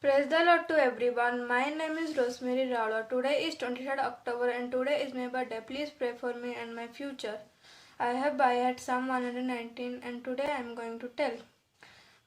Praise the Lord to everyone. My name is Rosemary Rao. Today is 23rd October and today is my birthday. Please pray for me and my future. I have by Psalm 119 and today I am going to tell.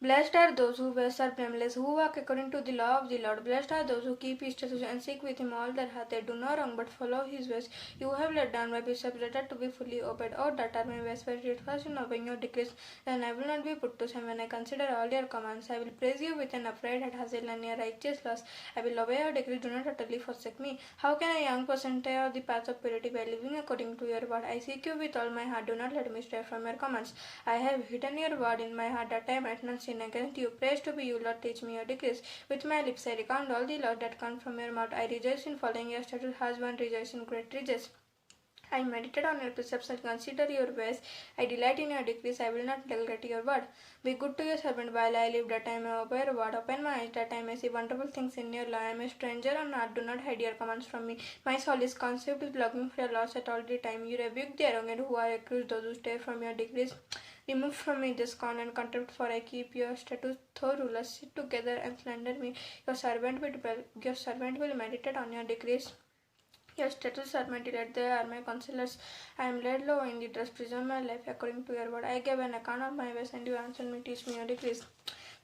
Blessed are those whose ways are blameless, who walk according to the law of the Lord. Blessed are those who keep his statutes and seek with him all their heart. They do no wrong but follow his ways. You have laid down my precepts that to be fully obeyed. Oh, that are my ways, were first in obeying your decrees. Then I will not be put to shame when I consider all your commands. I will praise you with an upright heart, hazel and your righteous laws. I will obey your decrees. Do not utterly forsake me. How can a young person stay of the path of purity by living according to your word? I seek you with all my heart. Do not let me stray from your commands. I have hidden your word in my heart that I might not sin against you. Praise to be you, Lord, teach me your decrees. With my lips I recount all the laws that come from your mouth. I rejoice in following your statutes, as one rejoices in great riches. I meditate on your precepts and consider your ways. I delight in your decrees. I will not neglect your word. Be good to your servant while I live, that I may obey your word. Open my eyes, that I may see wonderful things in your law. I am a stranger on earth. Do not hide your commands from me. My soul is conceived with longing for your laws at all the time. You rebuke the arrogant who are accused, those who stray from your decrees. Remove from me this scorn and contempt, for I keep your statutes. Though rulers sit together and slander me, your servant will meditate on your decrees. Your statutes are my delight, they are my counselors. I am laid low in the dust, preserve my life according to your word. I gave an account of my ways, and you answered me, teach me your decrees.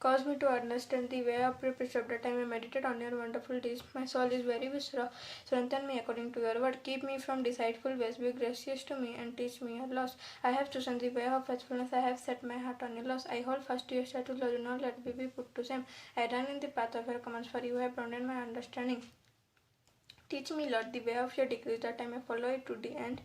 Cause me to understand the way of your precept, that I may meditate on your wonderful deeds. My soul is very visceral. Strengthen me according to your word. Keep me from deceitful ways. Be gracious to me and teach me your laws. I have chosen the way of faithfulness. I have set my heart on your laws. I hold fast to your statutes, Lord. Do not let me be put to shame. I run in the path of your commands, for you have broadened my understanding. Teach me, Lord, the way of your decrees, that I may follow it to the end.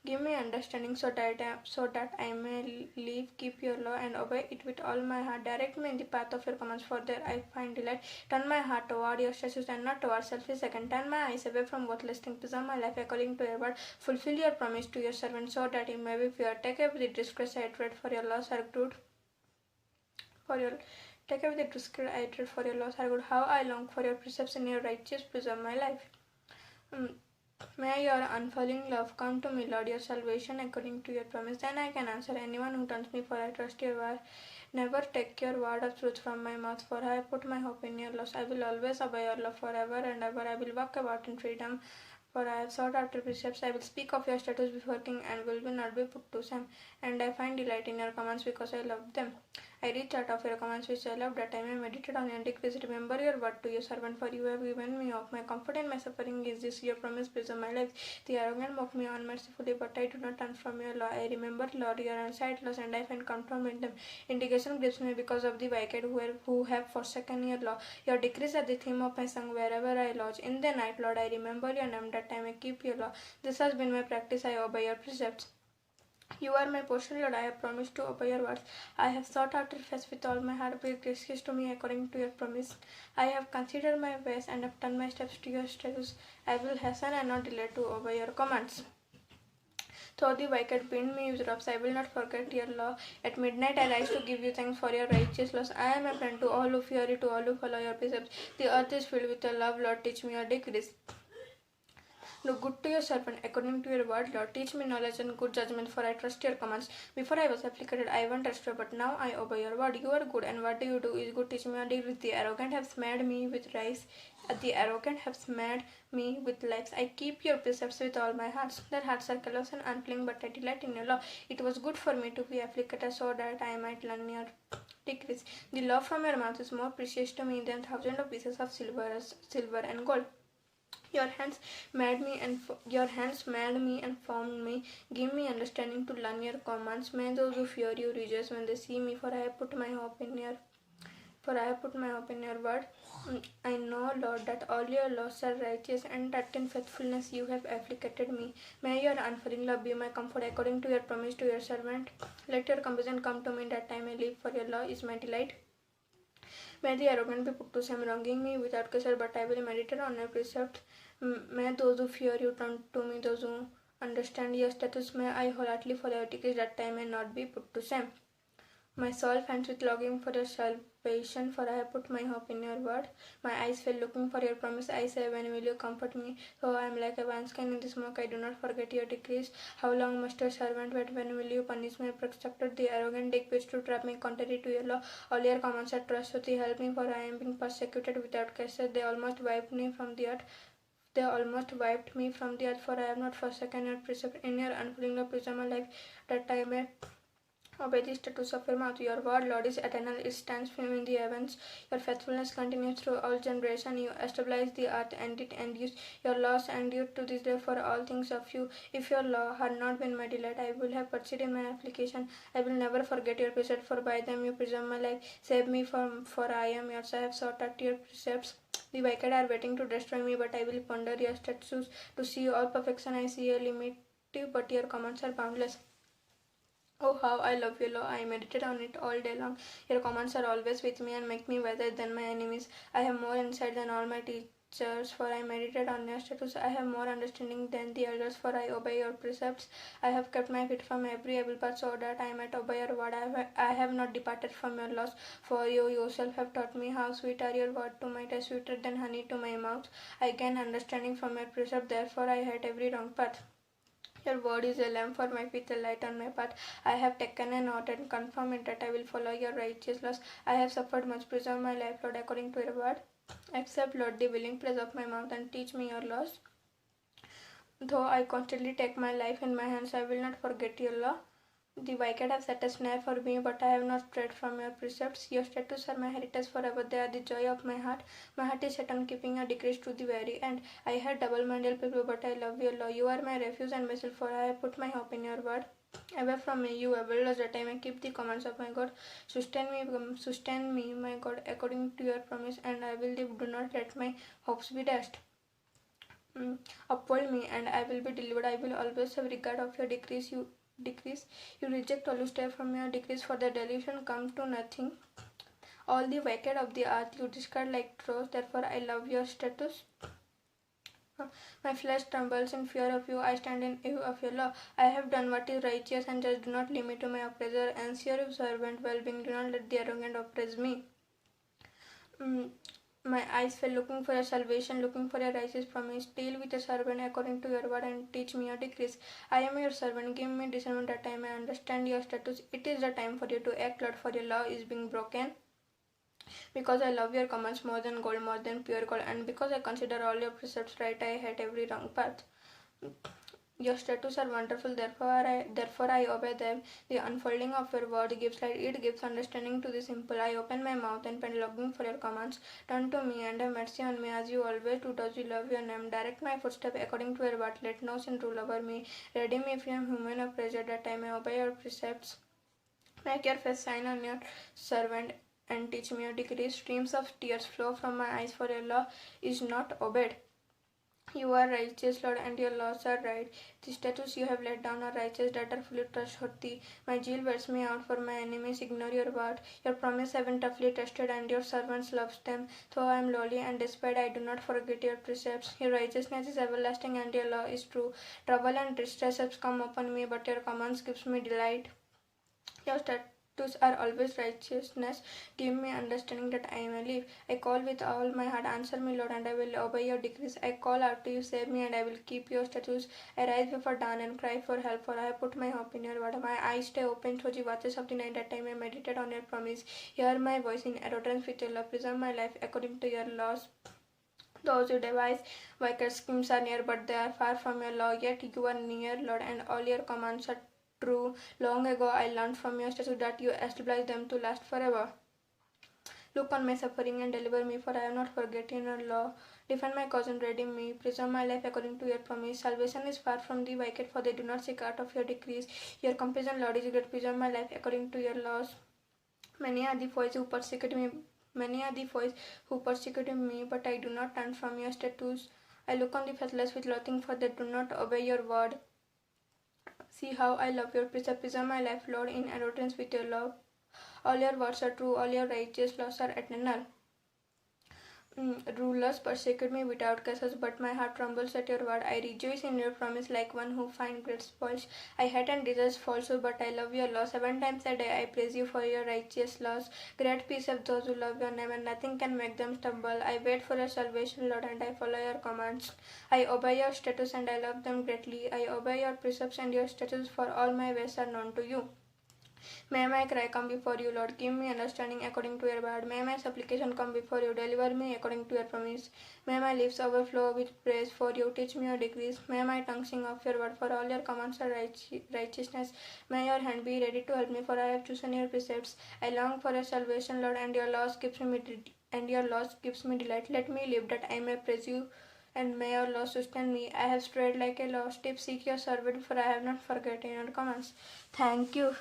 Give me understanding so that I may live, keep your law, and obey it with all my heart. Direct me in the path of your commands, for there I find delight. Turn my heart toward your statutes and not toward selfish gain. Turn my eyes away from worthless things. Preserve my life according to your word. Fulfill your promise to your servant, so that it may be feared. Take away the disgrace I dread, for your laws are good. Take away the disgrace I dread, for your laws are good. How I long for your precepts, and your righteous preserve my life. May your unfailing love come to me, Lord, your salvation according to your promise. Then I can answer anyone who turns me, for I trust your word. Never take your word of truth from my mouth, for I put my hope in your laws. I will always obey your law forever and ever. I will walk about in freedom, for I have sought after precepts. I will speak of your statutes before king, and will not be put to shame. And I find delight in your commands, because I love them. I reach out of your commands which I love, that I may meditate on your decrees. Remember your word to your servant, for you have given me of my comfort and my suffering is this. Your promise preserve my life. The arrogant mock me unmercifully, but I do not turn from your law. I remember, Lord, your unsight laws, and I find comfort in them. Indignation grips me because of the wicked who have forsaken your law. Your decrees are the theme of my song wherever I lodge. In the night, Lord, I remember your name, that I may keep your law. This has been my practice. I obey your precepts. You are my portion, Lord. I have promised to obey your words. I have sought after faith with all my heart. Be gracious to me according to your promise. I have considered my ways and have turned my steps to your statutes. I will hasten and not delay to obey your commands. Though the wicked bind me with ropes, I will not forget your law. At midnight I rise to give you thanks for your righteous laws. I am a friend to all who fear you, to all who follow your precepts. The earth is filled with your love, Lord. Teach me your decrees. Do good to your servant according to your word, Lord. Teach me knowledge and good judgment, for I trust your commands. Before I was afflicted, I went astray, but now I obey your word. You are good, and what you do is good. Teach me your decrees. The arrogant have smeared me with rice. The arrogant have smeared me with lies. I keep your precepts with all my heart. Their hearts are callous and unclean, but I delight in your law. It was good for me to be afflicted, so that I might learn your decrees. The law from your mouth is more precious to me than thousands of pieces of silver and gold. Your hands made me and formed me. Give me understanding to learn your commands. May those who fear you rejoice when they see me, for I have put my hope in your word. I know, Lord, that all your laws are righteous, and that in faithfulness you have afflicted me. May your unfailing love be my comfort according to your promise to your servant. Let your compassion come to me, that I may live, for your law is my delight. May the arrogant be put to shame, wronging me without cause, but I will meditate on your precepts. May those who fear you turn to me, those who understand your statutes. May I wholeheartedly follow your decrees, that I may not be put to shame. My soul faints with longing for your salvation, for I have put my hope in your word. My eyes fail looking for your promise. I say, when will you comfort me? Though I am like a wineskin in the smoke, I do not forget your decrees. How long must your servant wait? When will you punish me? Protected the arrogant dig which to trap me contrary to your law. All your commands are trustworthy. Help me, for I am being persecuted without cause. They almost wiped me from the earth. They almost wiped me from the earth, for I have not forsaken your precept. In your unfailing love, preserve my life, that I may obey the statutes of your mouth. Your word, Lord, is eternal. It stands firm in the heavens. Your faithfulness continues through all generations. You establish the earth and it endures. Your laws endure to this day for all things of you. If your law had not been my delight, I would have pursued in my application. I will never forget your precepts, for by them you preserve my life. Save me for I am yours. I have sought out your precepts. The wicked are waiting to destroy me, but I will ponder your statutes. To see all perfection, I see a limit, but your commands are boundless. Oh, how I love your law. I meditate on it all day long. Your commands are always with me and make me wiser than my enemies. I have more insight than all my teachers, for I meditate on your statutes. I have more understanding than the elders, for I obey your precepts. I have kept my feet from every evil path, so that I might obey your word. I have not departed from your laws, for you yourself have taught me how sweet are your word to my taste, sweeter than honey to my mouth. I gain understanding from your precept, therefore I hate every wrong path. Your word is a lamp for my feet, a light on my path. I have taken an oath and confirmed that I will follow your righteous laws. I have suffered much, preserve my life, Lord, according to your word. Accept, Lord, the willing praise of my mouth and teach me your laws. Though I constantly take my life in my hands, I will not forget your law. The wicked have set a snare for me, but I have not strayed from your precepts. Your statutes are my heritage forever. They are the joy of my heart. My heart is set on keeping your decrees to the very end. I had double-minded people, but I love your law. You are my refuge and myself, for I have put my hope in your word. Away from me, you avoid us, that I may keep the commands of my God. Sustain me, my God, according to your promise, and I will live. Do not let my hopes be dashed. Uphold me, and I will be delivered. I will always have regard of your decrees. You reject all who stray from your decrees, for the delusion come to nothing. All the wicked of the earth you discard like dross. Therefore I love your statutes. My flesh trembles in fear of you. I stand in awe of your law. I have done what is righteous and just. Do not leave me to my oppressor. Answer your servant well-being. Do not let the arrogant oppress me. My eyes fell looking for your salvation, looking for your righteous promise. Deal with your servant according to your word and teach me your decrees. I am your servant. Give me discernment that I may understand your statutes. It is the time for you to act, Lord, for your law is being broken. Because I love your commands more than gold, more than pure gold, and because I consider all your precepts right, I hate every wrong path. Your statutes are wonderful, therefore I obey them. The unfolding of your word gives light, it gives understanding to the simple. I open my mouth and pen longing for your commands. Turn to me and have mercy on me as you always do, those you love your name. Direct my footsteps according to your word. Let no sin rule over me. Redeem me from human oppressor, that I may obey your precepts. Make your face shine on your servant and teach me your decrees. Streams of tears flow from my eyes, for your law is not obeyed. You are righteous, Lord, and your laws are right. The statutes you have laid down are righteous, that are fully trustworthy. My zeal wears me out, for my enemies ignore your word. Your promise have been toughly tested, and your servants love them. Though I am lowly and despised, I do not forget your precepts. Your righteousness is everlasting, and your law is true. Trouble and distress have come upon me, but your commands gives me delight. Your statutes are always righteousness. Give me understanding that I may live. I call with all my heart. Answer me, Lord, and I will obey your decrees. I call out to you, save me, and I will keep your statutes. I rise before dawn and cry for help, for I have put my hope in your word. My eyes stay open through the watches of the night, that I may meditate on your promise. Hear my voice in accordance with your love. Preserve my life according to your laws. Those who devise wicked schemes are near, but they are far from your law. Yet you are near, Lord, and all your commands are true. Long ago I learned from your statutes that you establish them to last forever. Look on my suffering and deliver me, for I have not forgotten your law. Defend my cause and redeem me. Preserve my life according to your promise. Salvation is far from the wicked, for they do not seek out of your decrees. Your compassion, Lord, is great. Preserve my life according to your laws. Many are the foes who persecute me. Many are the foes who persecuted me, but I do not turn from your statutes. I look on the faithless with loathing, for they do not obey your word. See how I love your precepts. Preserve my life, Lord, in accordance with your love. All your words are true, all your righteous laws are eternal. Rulers persecute me without causes, but my heart trembles at your word. I rejoice in your promise like one who finds great spoils. I hate and desire falsehood, but I love your law. 7 times a day I praise you for your righteous laws. Great peace of those who love your name, and nothing can make them stumble. I wait for your salvation, Lord, and I follow your commands. I obey your statutes, and I love them greatly. I obey your precepts and your statutes, for all my ways are known to you. May my cry come before you, Lord. Give me understanding according to your word. May my supplication come before you. Deliver me according to your promise. May my lips overflow with praise for you. Teach me your decrees. May my tongue sing of your word, for all your commands are righteousness. May your hand be ready to help me, for I have chosen your precepts. I long for your salvation, Lord, and your laws gives me delight. Let me live that I may praise you, and may your law sustain me. I have strayed like a lost sheep. Seek your servant, for I have not forgotten your commands. Thank you.